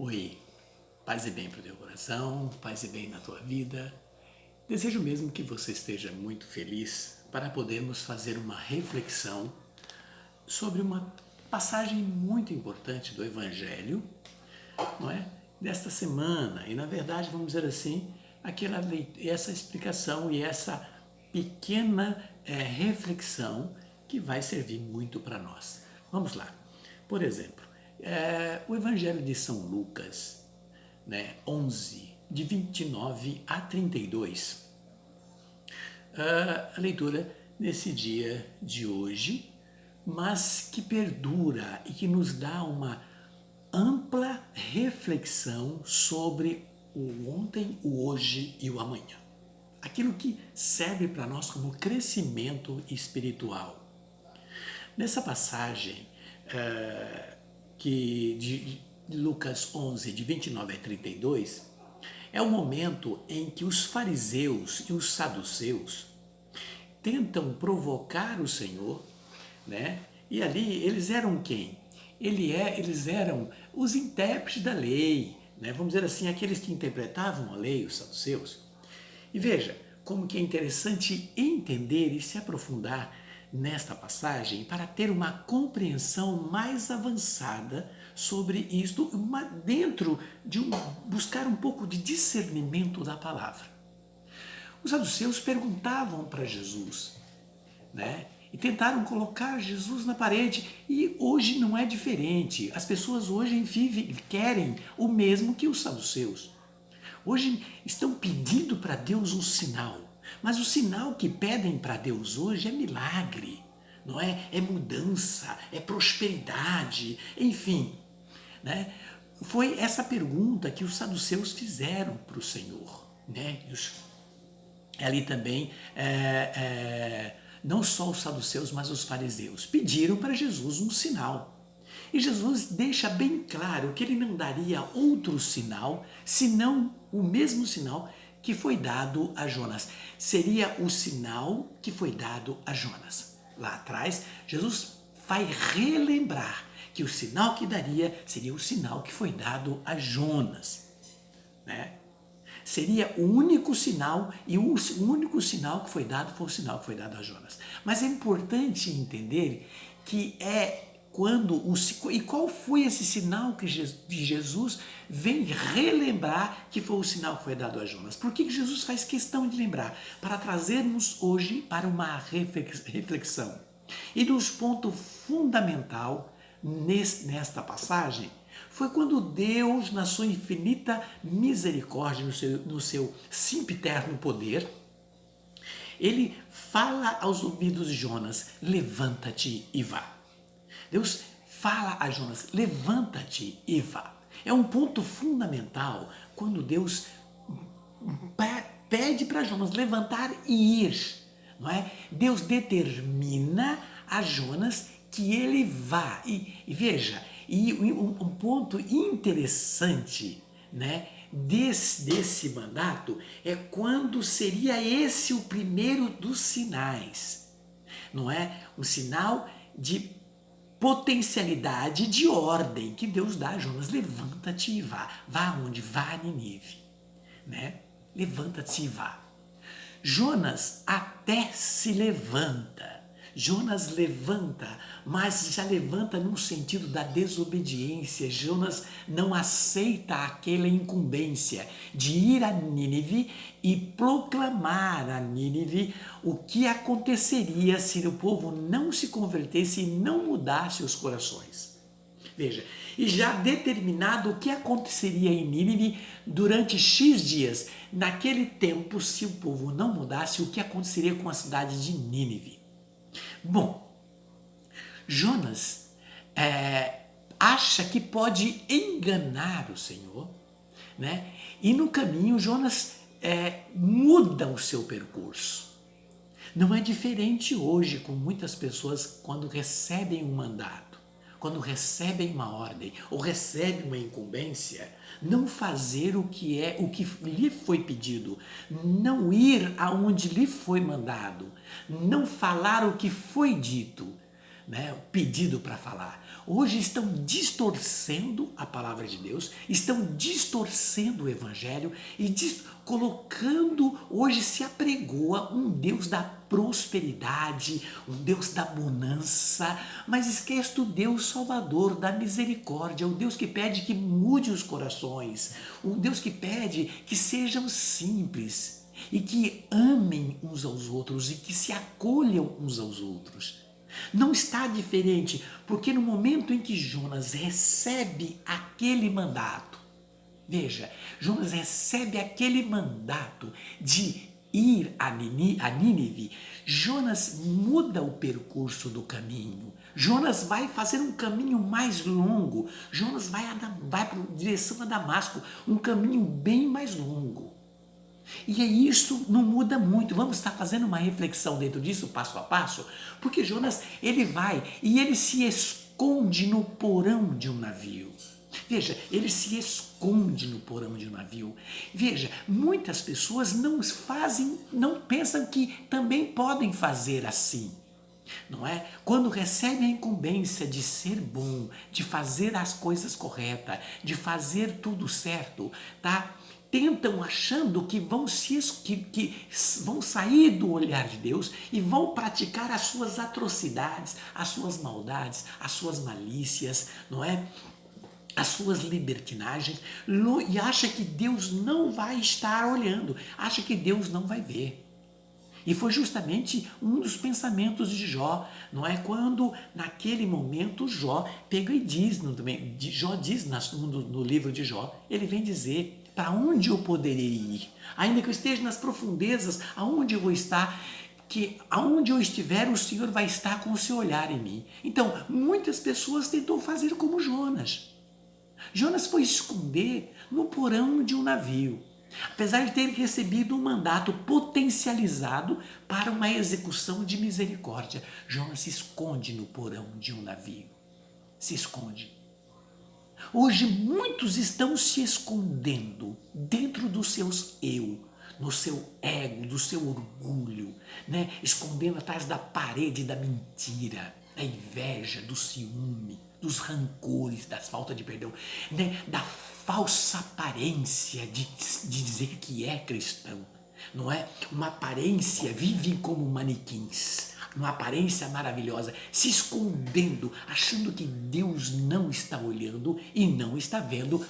Oi, paz e bem para o teu coração, paz e bem na tua vida. Desejo mesmo que você esteja muito feliz para podermos fazer uma reflexão sobre uma passagem muito importante do Evangelho, não é? Desta semana. E na verdade, vamos dizer assim, essa explicação e essa pequena reflexão que vai servir muito para nós. Vamos lá. Por exemplo, o Evangelho de São Lucas, 11, de 29 a 32. A leitura nesse dia de hoje, mas que perdura e que nos dá uma ampla reflexão sobre o ontem, o hoje e o amanhã. Aquilo que serve para nós como crescimento espiritual. Nessa passagem de Lucas 11, de 29 a 32, é o momento em que os fariseus e os saduceus tentam provocar o Senhor, E ali eles eram quem? Eles eram os intérpretes da lei, Vamos dizer assim, aqueles que interpretavam a lei, os saduceus. E veja como que é interessante entender e se aprofundar nesta passagem para ter uma compreensão mais avançada sobre isto, dentro de buscar um pouco de discernimento da palavra. Os saduceus perguntavam para Jesus, e tentaram colocar Jesus na parede, e hoje não é diferente. As pessoas hoje querem o mesmo que os saduceus. Hoje estão pedindo para Deus um sinal, mas o sinal que pedem para Deus hoje é milagre, não é? É mudança, é prosperidade, enfim. Foi essa pergunta que os saduceus fizeram para o Senhor. Ali também, não só os saduceus, mas os fariseus pediram para Jesus um sinal. E Jesus deixa bem claro que ele não daria outro sinal, senão o mesmo sinal que foi dado a Jonas. Seria o sinal que foi dado a Jonas. Lá atrás, Jesus vai relembrar que o sinal que daria seria o sinal que foi dado a Jonas. Seria o único sinal, e o único sinal que foi dado foi o sinal que foi dado a Jonas. Mas é importante entender que e qual foi esse sinal que Jesus vem relembrar que foi o sinal que foi dado a Jonas? Por que Jesus faz questão de lembrar? Para trazermos hoje para uma reflexão. E dos pontos fundamental nesta passagem foi quando Deus, na sua infinita misericórdia, no seu sempiterno poder, ele fala aos ouvidos de Jonas: levanta-te e vá. Deus fala a Jonas: levanta-te e vá. É um ponto fundamental quando Deus pede para Jonas levantar e ir, não é? Deus determina a Jonas que ele vá. E veja, um ponto interessante, desse mandato é quando seria esse o primeiro dos sinais, não é? Um sinal de potencialidade de ordem que Deus dá a Jonas: levanta-te e vá. Vá aonde? Vá a Nínive, Levanta-te e vá. Jonas até se levanta. Jonas levanta, mas já levanta num sentido da desobediência. Jonas não aceita aquela incumbência de ir a Nínive e proclamar a Nínive o que aconteceria se o povo não se convertesse e não mudasse os corações. Veja, e já determinado o que aconteceria em Nínive durante X dias. Naquele tempo, se o povo não mudasse, o que aconteceria com a cidade de Nínive? Bom, Jonas acha que pode enganar o Senhor, E no caminho Jonas muda o seu percurso. Não é diferente hoje com muitas pessoas quando recebem um mandato, quando recebem uma ordem ou recebem uma incumbência, não fazer o que lhe foi pedido, não ir aonde lhe foi mandado, não falar o que foi dito, pedido para falar. hoje estão distorcendo a palavra de Deus, estão distorcendo o evangelho e colocando, hoje se apregoa um Deus da prosperidade, um Deus da bonança, mas esquece do Deus salvador, da misericórdia, o Deus que pede que mude os corações, o Deus que pede que sejam simples e que amem uns aos outros e que se acolham uns aos outros. Não está diferente, porque no momento em que Jonas recebe aquele mandato, veja, Jonas recebe aquele mandato de ir a Nínive, Jonas muda o percurso do caminho. Jonas vai fazer um caminho mais longo. Jonas vai para a direção a Damasco, um caminho bem mais longo. E isso não muda muito. Vamos estar fazendo uma reflexão dentro disso, passo a passo, porque Jonas, ele vai e ele se esconde no porão de um navio. Veja, ele se esconde no porão de um navio. Veja, muitas pessoas não pensam que também podem fazer assim. Não é? Quando recebem a incumbência de ser bom, de fazer as coisas corretas, de fazer tudo certo, tá? Tentam achando que vão sair do olhar de Deus e vão praticar as suas atrocidades, as suas maldades, as suas malícias, não é? As suas libertinagens, e acha que Deus não vai estar olhando, acha que Deus não vai ver. E foi justamente um dos pensamentos de Jó, não é? Quando naquele momento Jó pega e diz, Jó diz no livro de Jó, ele vem dizer: para onde eu poderei ir? Ainda que eu esteja nas profundezas, aonde eu vou estar? Que aonde eu estiver, o Senhor vai estar com o seu olhar em mim. Então, muitas pessoas tentam fazer como Jonas. Jonas foi esconder no porão de um navio, apesar de ter recebido um mandato potencializado para uma execução de misericórdia. Jonas se esconde no porão de um navio. Se esconde. Hoje muitos estão se escondendo dentro dos seus eu, no seu ego, do seu orgulho, né? Escondendo atrás da parede da mentira, da inveja, do ciúme, dos rancores, da falta de perdão, né? Da falsa aparência de dizer que é cristão, não é? Uma aparência, vivem como manequins, uma aparência maravilhosa, se escondendo, achando que Deus não está olhando e não está vendo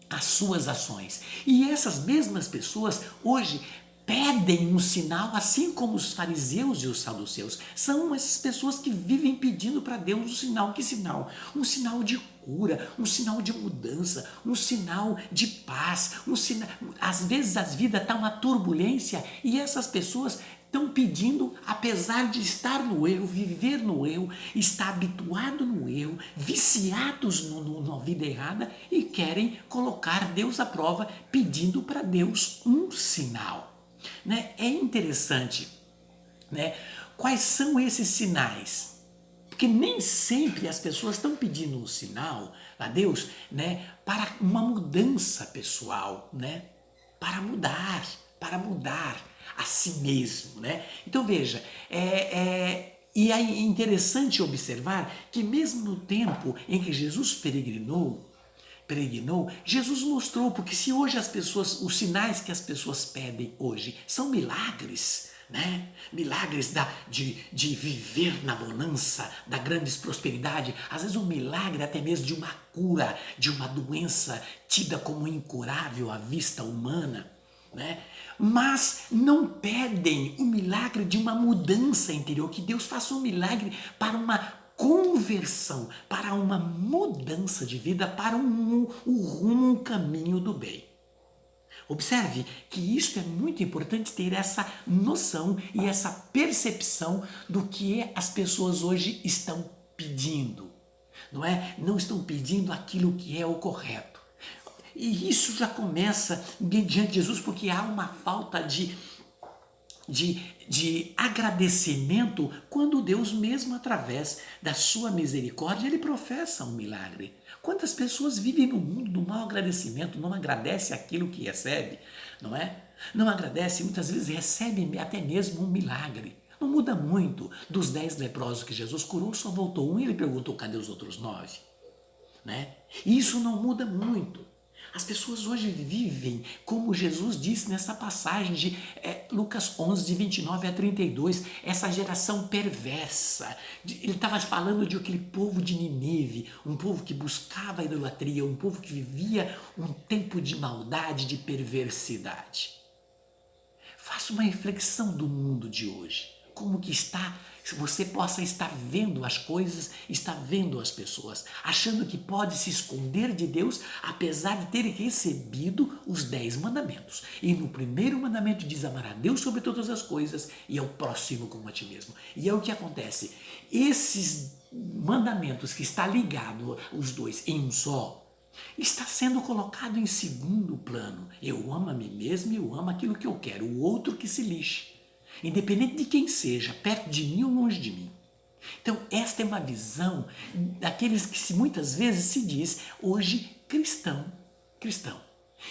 as suas ações. E essas mesmas pessoas hoje pedem um sinal, assim como os fariseus e os saduceus. São essas pessoas que vivem pedindo para Deus um sinal. Que sinal? Um sinal de cura, um sinal de mudança, um sinal de paz, um sinal. Às vezes a vida está uma turbulência e essas pessoas estão pedindo, apesar de estar no erro, viver no erro, estar habituado no erro, viciados na vida errada e querem colocar Deus à prova, pedindo para Deus um sinal. Né? É interessante, né? Quais são esses sinais? Porque nem sempre as pessoas estão pedindo um sinal a Deus, né, para uma mudança pessoal, né? Para mudar a si mesmo, né? Então veja, e é interessante observar que mesmo no tempo em que Jesus peregrinou, Jesus mostrou, porque se hoje os sinais que as pessoas pedem hoje são milagres, né? Milagres de viver na bonança, da grande prosperidade, às vezes um milagre até mesmo de uma cura, de uma doença tida como incurável à vista humana, né? Mas não pedem o milagre de uma mudança interior, que Deus faça um milagre para uma conversão, para uma mudança de vida, para um rumo, um caminho do bem. Observe que isso é muito importante, ter essa noção e essa percepção do que as pessoas hoje estão pedindo. Não é? Não estão pedindo aquilo que é o correto. E isso já começa diante de Jesus, porque há uma falta de agradecimento quando Deus, mesmo através da sua misericórdia, ele professa um milagre. Quantas pessoas vivem no mundo do mau agradecimento, não agradece aquilo que recebe, não é? Não agradece, muitas vezes recebe até mesmo um milagre. Não muda muito. Dos 10 leprosos que Jesus curou, só voltou um e ele perguntou, cadê os outros 9? Né? Isso não muda muito. As pessoas hoje vivem, como Jesus disse nessa passagem de Lucas 11, de 29 a 32, essa geração perversa. Ele estava falando de aquele povo de Nínive, um povo que buscava a idolatria, um povo que vivia um tempo de maldade, de perversidade. Faça uma reflexão do mundo de hoje. Como que está, se você possa estar vendo as coisas, está vendo as pessoas, achando que pode se esconder de Deus, apesar de ter recebido os 10 mandamentos. E no primeiro mandamento diz amar a Deus sobre todas as coisas e ao próximo como a ti mesmo. E é o que acontece. Esses mandamentos que está ligado os dois em um só, está sendo colocado em segundo plano. Eu amo a mim mesmo e eu amo aquilo que eu quero, o outro que se lixe. Independente de quem seja, perto de mim ou longe de mim. Então, esta é uma visão daqueles que muitas vezes se diz hoje cristão.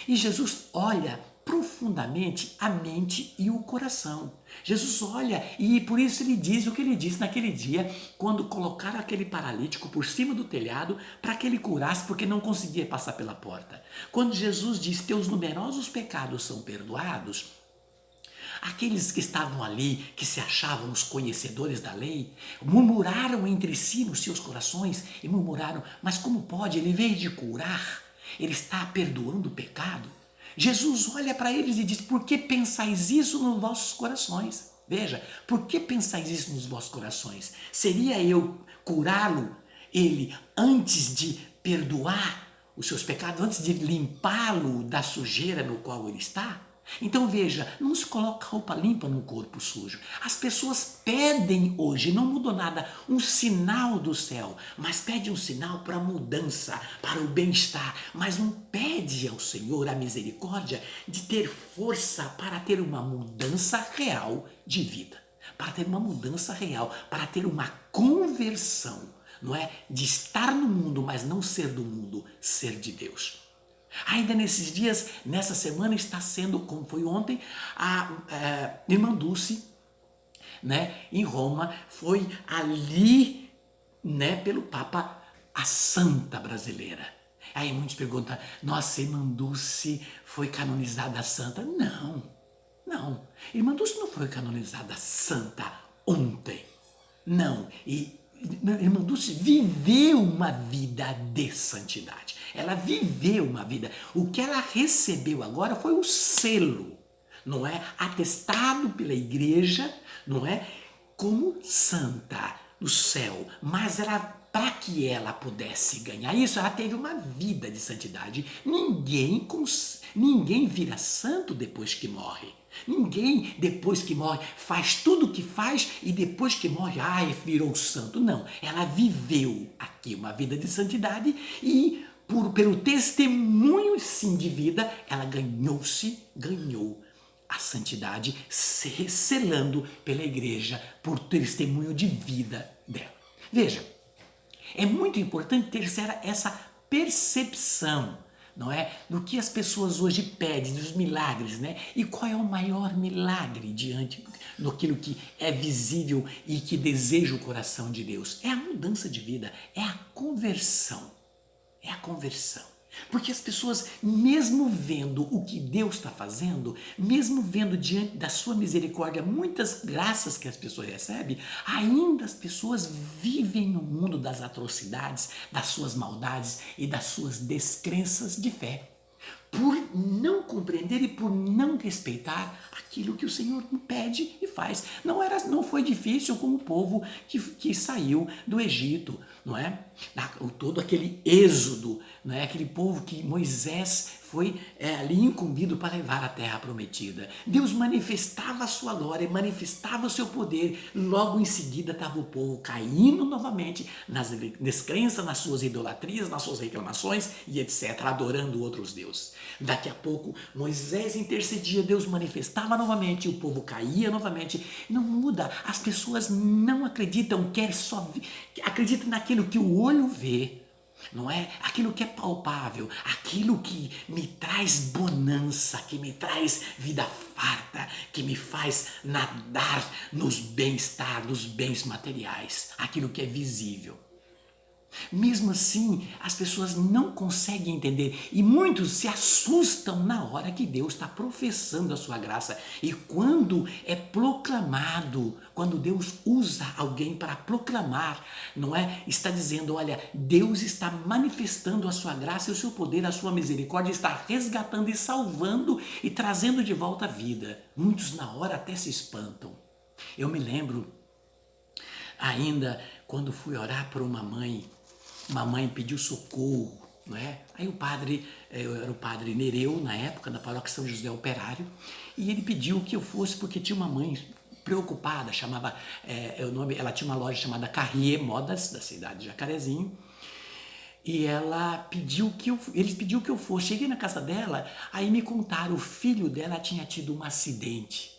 E Jesus olha profundamente a mente e o coração. Jesus olha e por isso ele diz o que ele disse naquele dia, quando colocaram aquele paralítico por cima do telhado para que ele curasse, porque não conseguia passar pela porta. Quando Jesus diz, teus numerosos pecados são perdoados, aqueles que estavam ali, que se achavam os conhecedores da lei, murmuraram entre si nos seus corações e murmuraram, mas como pode? Ele veio de curar, ele está perdoando o pecado. Jesus olha para eles e diz, por que pensais isso nos vossos corações? Veja, por que pensais isso nos vossos corações? Seria eu curá-lo, ele, antes de perdoar os seus pecados, antes de limpá-lo da sujeira no qual ele está? Então veja, não se coloca roupa limpa no corpo sujo. As pessoas pedem hoje, não mudou nada, um sinal do céu, mas pede um sinal para a mudança, para o bem-estar, mas não pede ao Senhor a misericórdia de ter força para ter uma mudança real de vida, para ter uma mudança real, para ter uma conversão, não é? De estar no mundo, mas não ser do mundo, ser de Deus. Ainda nesses dias, nessa semana está sendo, como foi ontem, a irmã Dulce, né, em Roma, foi ali, né, pelo Papa, a santa brasileira. Aí muitos perguntam, nossa, irmã Dulce foi canonizada santa? Não. Irmã Dulce não foi canonizada santa ontem. Não. E irmã Dulce viveu uma vida de santidade. Ela viveu uma vida. O que ela recebeu agora foi o selo, não é? Atestado pela igreja, não é? Como santa do céu. Mas ela, para que ela pudesse ganhar isso, ela teve uma vida de santidade. Ninguém vira santo depois que morre. Ninguém, depois que morre, faz tudo o que faz e depois que morre, virou santo. Não, ela viveu aqui uma vida de santidade e pelo testemunho sim de vida, ela ganhou a santidade, se selando pela igreja por testemunho de vida dela. Veja, é muito importante ter essa percepção, não é? Do que as pessoas hoje pedem, dos milagres, né? E qual é o maior milagre diante daquilo que é visível e que deseja o coração de Deus? É a mudança de vida, é a conversão. É a conversão. Porque as pessoas, mesmo vendo o que Deus está fazendo, mesmo vendo diante da sua misericórdia muitas graças que as pessoas recebem, ainda as pessoas vivem no mundo das atrocidades, das suas maldades e das suas descrenças de fé. Por não compreender e por não respeitar aquilo que o Senhor pede e faz. Não foi difícil com o povo que saiu do Egito, não é? Todo aquele êxodo, não é? Aquele povo que Moisés foi ali incumbido para levar a terra prometida. Deus manifestava a sua glória, manifestava o seu poder. Logo em seguida estava o povo caindo novamente nas descrenças, nas suas idolatrias, nas suas reclamações e etc., adorando outros deuses. Daqui a pouco Moisés intercedia, Deus manifestava novamente, o povo caía novamente. Não muda, as pessoas não acreditam, acreditam naquilo que o olho vê, não é? Aquilo que é palpável, aquilo que me traz bonança, que me traz vida farta, que me faz nadar nos bem-estar, nos bens materiais, aquilo que é visível. Mesmo assim, as pessoas não conseguem entender e muitos se assustam na hora que Deus está professando a sua graça. E quando é proclamado, quando Deus usa alguém para proclamar, não é? Está dizendo, olha, Deus está manifestando a sua graça e o seu poder, a sua misericórdia, está resgatando e salvando e trazendo de volta a vida. Muitos na hora até se espantam. Eu me lembro ainda quando fui orar por uma mãe pediu socorro, não é? Aí o padre, eu era o padre Nereu na época, da paróquia São José Operário, e ele pediu que eu fosse porque tinha uma mãe preocupada, chamava, ela tinha uma loja chamada Carrier Modas, da cidade de Jacarezinho, e ele pediu que eu fosse. Cheguei na casa dela, aí me contaram, o filho dela tinha tido um acidente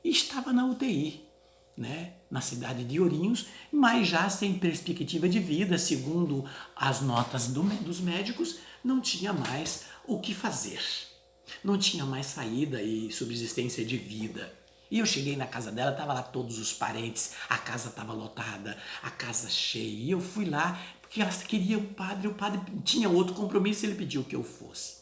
e estava na UTI, né, na cidade de Ourinhos, mas já sem perspectiva de vida, segundo as notas dos médicos, não tinha mais o que fazer, não tinha mais saída e subsistência de vida. E eu cheguei na casa dela, estavam lá todos os parentes, a casa estava lotada, a casa cheia, e eu fui lá porque ela queria o padre tinha outro compromisso e ele pediu que eu fosse.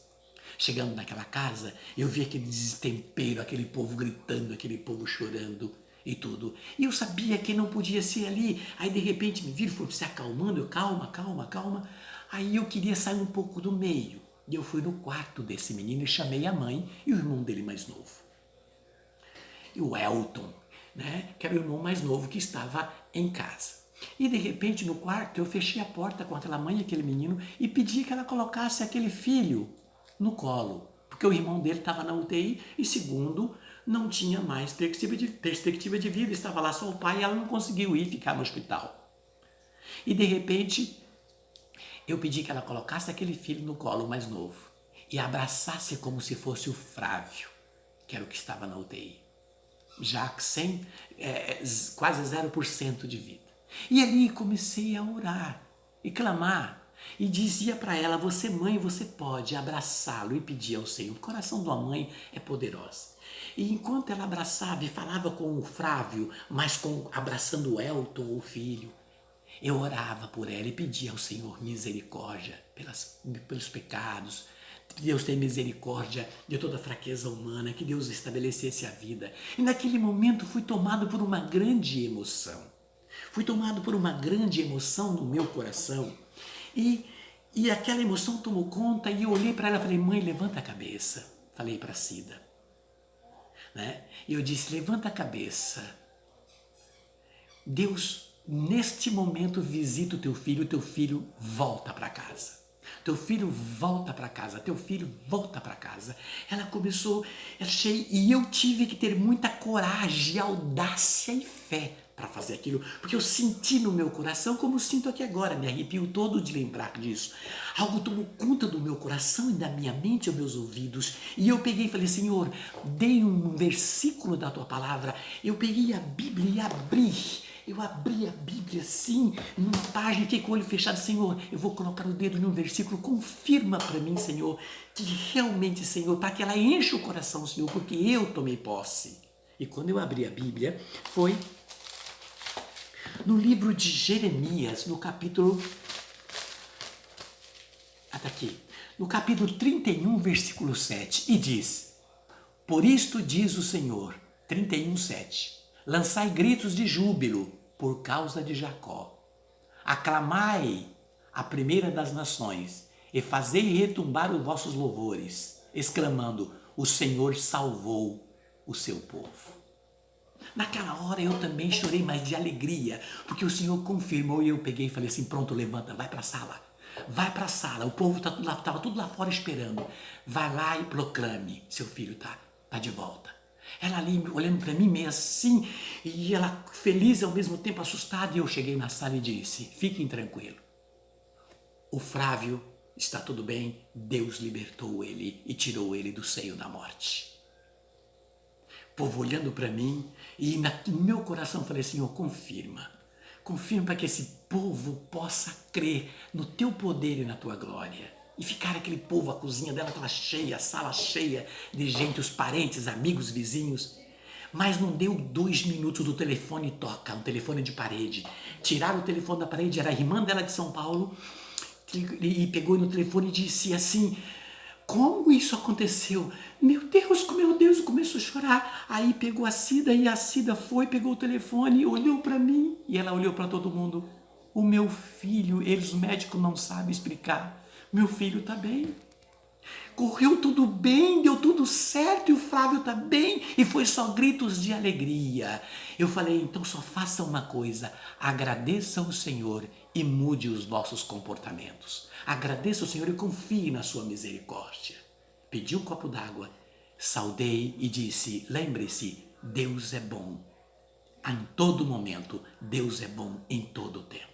Chegando naquela casa, eu vi aquele destempero, aquele povo gritando, aquele povo chorando e tudo. E eu sabia que não podia ser ali. Aí de repente me viram, foram se acalmando, eu calma, calma, calma. Aí eu queria sair um pouco do meio. E eu fui no quarto desse menino e chamei a mãe e o irmão dele mais novo. E o Elton, né, que era o irmão mais novo que estava em casa. E de repente no quarto eu fechei a porta com aquela mãe e aquele menino e pedi que ela colocasse aquele filho no colo, porque o irmão dele estava na UTI e segundo, não tinha mais perspectiva de vida, estava lá só o pai e ela não conseguiu ir ficar no hospital. E de repente eu pedi que ela colocasse aquele filho no colo mais novo e abraçasse como se fosse o Frávio, que era o que estava na UTI, já sem quase 0% de vida. E ali comecei a orar e clamar e dizia para ela, você mãe, você pode abraçá-lo e pedir ao Senhor. O coração de uma mãe é poderoso. E enquanto ela abraçava e falava com o Frávio, mas abraçando o Elton, o filho, eu orava por ela e pedia ao Senhor misericórdia pelos pecados. Deus tem misericórdia de toda a fraqueza humana, que Deus estabelecesse a vida. E naquele momento fui tomado por uma grande emoção. Fui tomado por uma grande emoção no meu coração. E aquela emoção tomou conta e eu olhei para ela e falei, mãe, levanta a cabeça. Falei para Cida. Né? E eu disse, levanta a cabeça. Deus, neste momento, visita o teu filho volta para casa. Teu filho volta para casa, teu filho volta para casa. Ela começou, e eu tive que ter muita coragem, audácia e fé para fazer aquilo, porque eu senti no meu coração, como eu sinto aqui agora, me arrepio todo de lembrar disso. Algo tomou conta do meu coração e da minha mente aos meus ouvidos, e eu peguei e falei, Senhor, dei um versículo da tua palavra, eu peguei a Bíblia e abri. Eu abri a Bíblia assim, numa página, fiquei com o olho fechado, Senhor, eu vou colocar o dedo em um versículo, confirma para mim, Senhor, que realmente, Senhor, para que ela enche o coração, Senhor, porque eu tomei posse. E quando eu abri a Bíblia, foi no livro de Jeremias, no capítulo, no capítulo 31, versículo 7, e diz, por isto diz o Senhor, 31, 7, lançai gritos de júbilo por causa de Jacó. Aclamai a primeira das nações e fazei retumbar os vossos louvores, exclamando, o Senhor salvou o seu povo. Naquela hora eu também chorei, mas de alegria, porque o Senhor confirmou e eu peguei e falei assim, pronto, levanta, vai para a sala. Vai para a sala, o povo estava tudo lá fora esperando. Vai lá e proclame, seu filho tá de volta. Ela ali olhando para mim meio assim, e ela feliz e ao mesmo tempo assustada, e eu cheguei na sala e disse, fiquem tranquilos, o Frávio está tudo bem, Deus libertou ele e tirou ele do seio da morte. O povo olhando para mim, e no meu coração falei, Senhor, confirma, Confirma para que esse povo possa crer no teu poder e na tua glória. E ficar aquele povo, a cozinha dela estava cheia, a sala cheia de gente, os parentes, amigos, vizinhos. Mas não deu 2 minutos, o telefone toca, um telefone de parede. Tiraram o telefone da parede, era a irmã dela de São Paulo, e pegou no telefone e disse assim: como isso aconteceu? Meu Deus, começou a chorar. Aí pegou a Cida e a Cida foi, pegou o telefone, olhou para mim e ela olhou para todo mundo. O meu filho, os médicos não sabem explicar. Meu filho está bem. Correu tudo bem, deu tudo certo e o Flávio está bem e foi só gritos de alegria. Eu falei, então só faça uma coisa, agradeça ao Senhor e mude os vossos comportamentos. Agradeça ao Senhor e confie na sua misericórdia. Pedi um copo d'água, saudei e disse, lembre-se, Deus é bom. Em todo momento, Deus é bom em todo o tempo.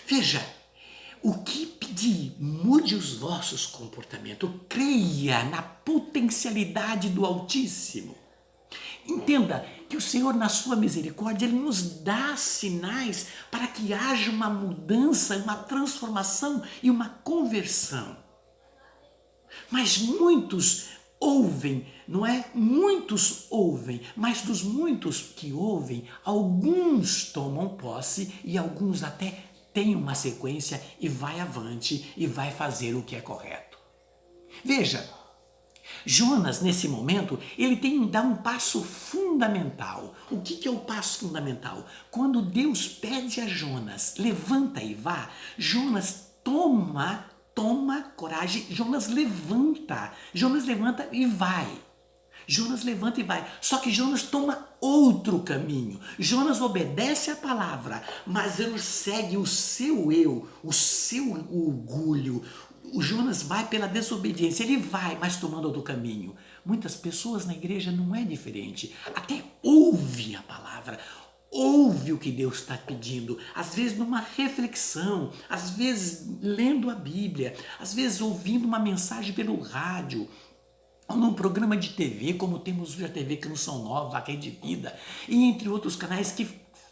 Veja, o que pedir? Mude os vossos comportamentos. Creia na potencialidade do Altíssimo. Entenda que o Senhor, na sua misericórdia, Ele nos dá sinais para que haja uma mudança, uma transformação e uma conversão. Mas muitos ouvem, não é? Muitos ouvem, mas dos muitos que ouvem, alguns tomam posse e alguns até tem uma sequência e vai avante e vai fazer o que é correto. Veja, Jonas, nesse momento, ele dá um passo fundamental. O que é o passo fundamental? Quando Deus pede a Jonas, levanta e vá, Jonas toma coragem, Jonas levanta e vai. Jonas levanta e vai. Só que Jonas toma outro caminho. Jonas obedece a palavra, mas ele segue o seu eu, o seu orgulho. O Jonas vai pela desobediência. Ele vai, mas tomando outro caminho. Muitas pessoas na igreja não é diferente. Até ouve a palavra, ouve o que Deus está pedindo, às vezes numa reflexão, às vezes lendo a Bíblia, às vezes ouvindo uma mensagem pelo rádio, ou num programa de TV, como temos hoje a TV Canção Nova, a Rede Vida, e entre outros canais que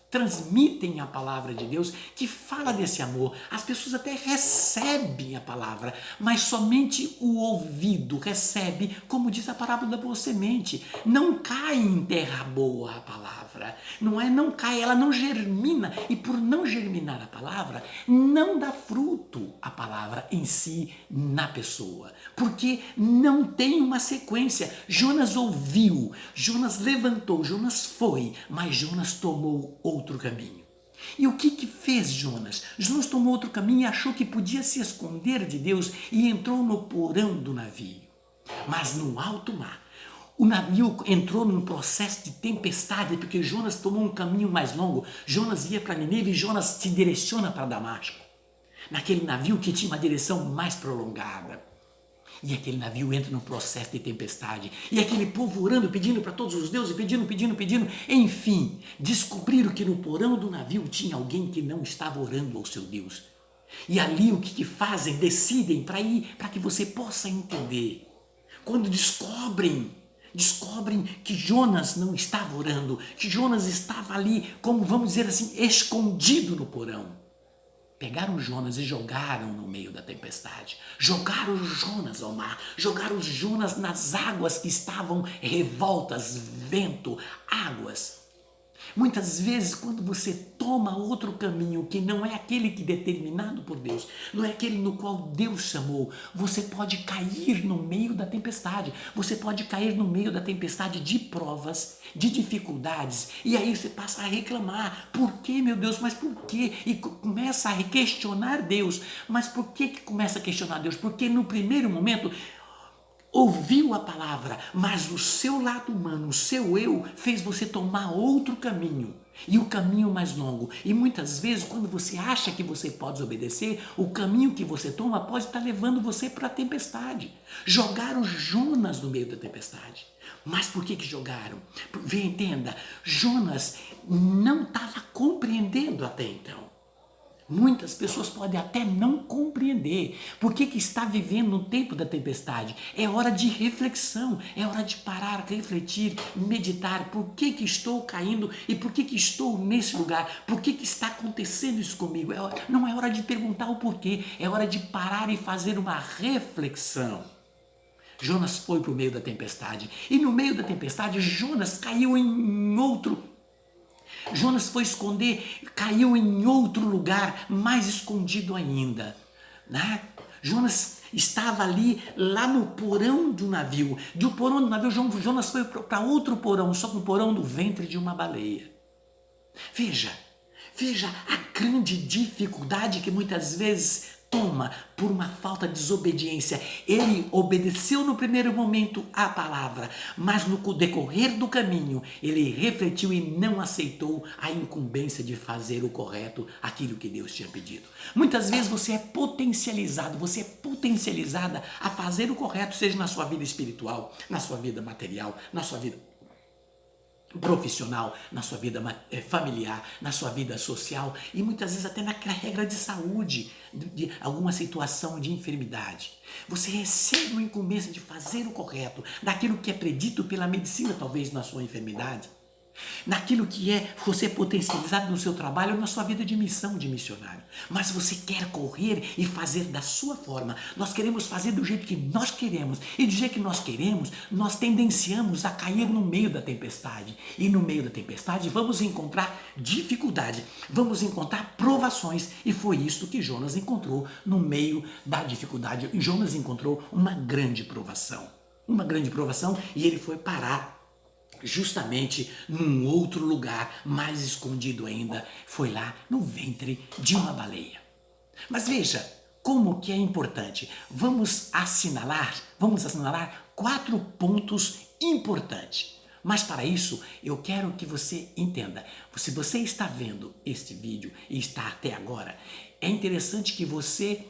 transmitem a palavra de Deus, que fala desse amor. As pessoas até recebem a palavra, mas somente o ouvido recebe, como diz a parábola da boa semente. Não cai em terra boa a palavra, não cai, ela não germina, e por não germinar a palavra, não dá fruto a palavra em si, na pessoa, porque não tem uma sequência. Jonas ouviu, Jonas levantou, Jonas foi, mas Jonas tomou outro caminho. E o que fez Jonas? Jonas tomou outro caminho e achou que podia se esconder de Deus e entrou no porão do navio. Mas no alto mar, o navio entrou num processo de tempestade, porque Jonas tomou um caminho mais longo. Jonas ia para Nínive e Jonas se direciona para Damasco, naquele navio que tinha uma direção mais prolongada. E aquele navio entra num processo de tempestade. E aquele povo orando, pedindo para todos os deuses, pedindo. Enfim, descobriram que no porão do navio tinha alguém que não estava orando ao seu Deus. E ali o que fazem? Decidem para que você possa entender. Quando descobrem que Jonas não estava orando, que Jonas estava ali, como vamos dizer assim, escondido no porão. Pegaram Jonas e jogaram no meio da tempestade. Jogaram Jonas ao mar. Jogaram Jonas nas águas que estavam revoltas, vento, águas. Muitas vezes, quando você toma outro caminho que não é aquele que determinado por Deus, não é aquele no qual Deus chamou, você pode cair no meio da tempestade. Você pode cair no meio da tempestade de provas, de dificuldades, e aí você passa a reclamar. Por que, meu Deus? Mas por quê? E começa a questionar Deus. Mas por que começa a questionar Deus? Porque no primeiro momento ouviu a palavra, mas o seu lado humano, o seu eu, fez você tomar outro caminho, e o caminho mais longo. E muitas vezes, quando você acha que você pode obedecer, o caminho que você toma pode estar levando você para a tempestade. Jogaram Jonas no meio da tempestade. Mas por que jogaram? Entenda, Jonas não estava compreendendo até então. Muitas pessoas podem até não compreender por que está vivendo no tempo da tempestade. É hora de reflexão, é hora de parar, refletir, meditar. Por que estou caindo e por que estou nesse lugar? Por que está acontecendo isso comigo? Não é hora de perguntar o porquê, é hora de parar e fazer uma reflexão. Jonas foi para o meio da tempestade e no meio da tempestade Jonas caiu em outro. Jonas foi esconder, caiu em outro lugar, mais escondido ainda, né? Jonas estava ali, lá no porão do navio. Do porão do navio, Jonas foi para outro porão, só que o porão do ventre de uma baleia. Veja a grande dificuldade que muitas vezes toma por uma falta de desobediência. Ele obedeceu no primeiro momento à palavra, mas no decorrer do caminho ele refletiu e não aceitou a incumbência de fazer o correto, aquilo que Deus tinha pedido. Muitas vezes você é potencializado, você é potencializada a fazer o correto, seja na sua vida espiritual, na sua vida material, na sua vida profissional, na sua vida familiar, na sua vida social e muitas vezes até naquela regra de saúde, de alguma situação de enfermidade. Você recebe uma incumbência de fazer o correto, daquilo que é predito pela medicina, talvez na sua enfermidade, naquilo que é você potencializado no seu trabalho ou na sua vida de missão de missionário. Mas você quer correr e fazer da sua forma. Nós queremos fazer do jeito que nós queremos. E do jeito que nós queremos, nós tendenciamos a cair no meio da tempestade. E no meio da tempestade vamos encontrar dificuldade, vamos encontrar provações. E foi isso que Jonas encontrou no meio da dificuldade. Jonas encontrou uma grande provação. Uma grande provação e ele foi parar justamente num outro lugar, mais escondido ainda, foi lá no ventre de uma baleia. Mas veja como que é importante. Vamos assinalar 4 pontos importantes. Mas para isso, eu quero que você entenda. Se você está vendo este vídeo e está até agora, é interessante que você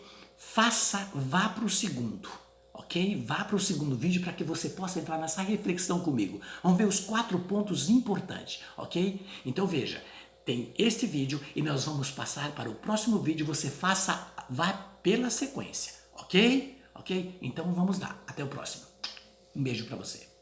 vá para o segundo. Ok? Vá para o segundo vídeo para que você possa entrar nessa reflexão comigo. Vamos ver os 4 pontos importantes, ok? Então veja, tem este vídeo e nós vamos passar para o próximo vídeo. Você vá pela sequência, ok? Ok? Então vamos lá. Até o próximo. Um beijo para você.